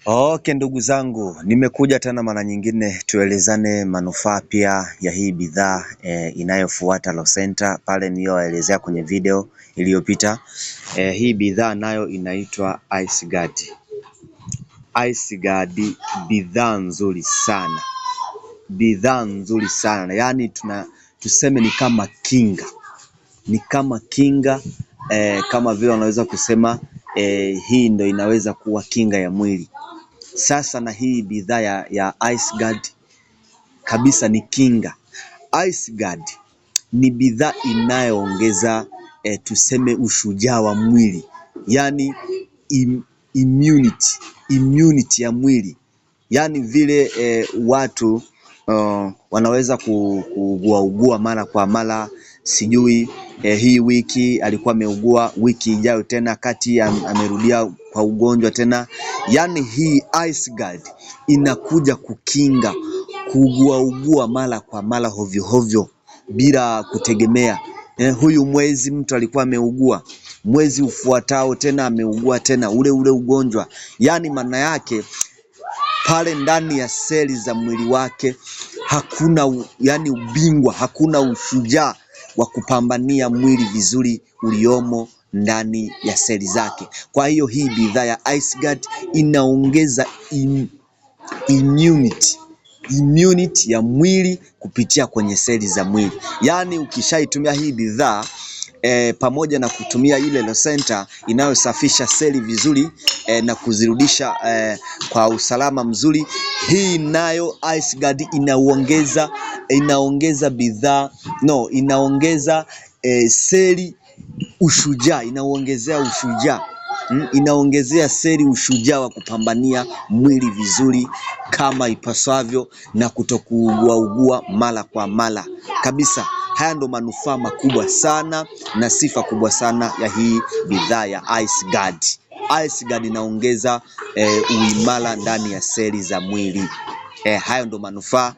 Okay, ndugu zangu, nimekuja tena mara nyingine tuelezane manufaa pia ya hii bidhaa inayofuata Locenta pale niliyoelezea kwenye video iliyopita. Hii bidhaa nayo inaitwa Ice Guard. Ice Guard bidhaa nzuri sana. Bidhaa nzuri sana. Yaani tuseme ni kama kinga. Ni kama kinga kama vile wanaweza kusema hii ndo inaweza kuwa kinga ya mwili. Sasa na hii bidhaa ya Ice Guard kabisa ni kinga. Ice Guard ni bidhaa inayoongeza tuseme ushujaa wa mwili, yaani immunity ya mwili, yaani vile watu wanaweza kuugua mara kwa mara, sijui hii wiki alikuwa ameugua, wiki ijayo tena kati amerudia kwa ugonjwa tena. Yaani hii Ice Guard inakuja kukinga kuugua mara kwa mara hovyo hovyo bila kutegemea. Huyu mwezi mtu alikuwa ameugua, mwezi ufuatao tena ameugua tena ule ugonjwa. Yaani maana yake pale ndani ya seli za mwili wake hakuna yani ubingwa, hakuna ushujaa wa kupambania mwili vizuri uliomo ndani ya seli zake. Kwa hiyo hii bidhaa ya Ice Guard inaongeza immunity ya mwili kupitia kwenye seli za mwili. Yaani ukishaitumia hii bidhaa pamoja na kutumia ile Locenta inayosafisha seli vizuri na kuzirudisha kwa usalama mzuri, hii nayo Ice Guard inaongeza seli ushujaa, inaongezea ushujaa, inaongezea seli ushujaa wa kupambania mwili vizuri kama ipasavyo na kutokuugua mara kwa mara kabisa. Haya ndo manufaa makubwa sana na sifa kubwa sana ya hii bidhaa ya Ice Guard. Ice Guard inaongeza uimara ndani ya seli za mwili. Hayo ndo manufaa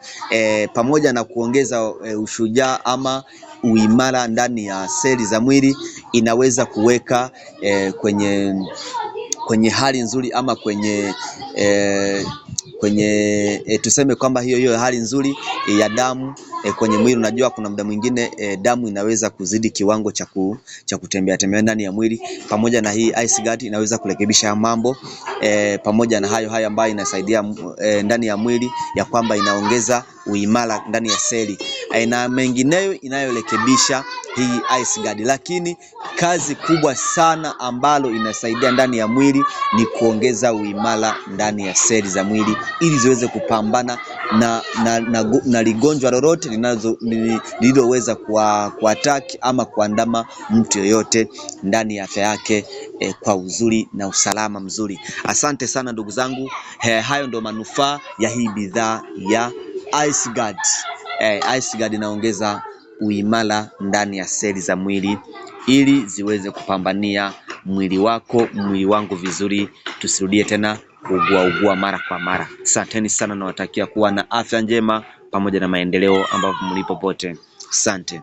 pamoja na kuongeza ushujaa ama uimara ndani ya seli za mwili, inaweza kuweka kwenye hali nzuri ama kwenye tuseme kwamba hiyo hali nzuri ya damu kwenye mwili. Unajua kuna muda mwingine damu inaweza kuzidi kiwango cha kutembea ndani ya mwili. Pamoja na hii Ice Guard inaweza kurekebisha mambo pamoja na hayo ambayo inasaidia ndani ya mwili, ya kwamba inaongeza uimara ndani ya seli na mengineyo inayorekebisha hii Ice Guard. Lakini kazi kubwa sana ambalo inasaidia ndani ya mwili ni kuongeza uimara ndani ya seli za mwili ili ziweze kupambana na ligonjwa lolote lililoweza kuattack ama kuandama mtu yoyote ndani ya afya yake kwa uzuri na usalama mzuri. Asante sana ndugu zangu, hayo ndo manufaa ya hii bidhaa ya Ice Guard. Ice Guard inaongeza uimara ndani ya seli za mwili ili ziweze kupambania mwili wako, mwili wangu vizuri, tusirudie tena kuugua mara kwa mara. Asanteni sana, nawatakia kuwa na afya njema pamoja na maendeleo ambapo mlipo pote. Asante.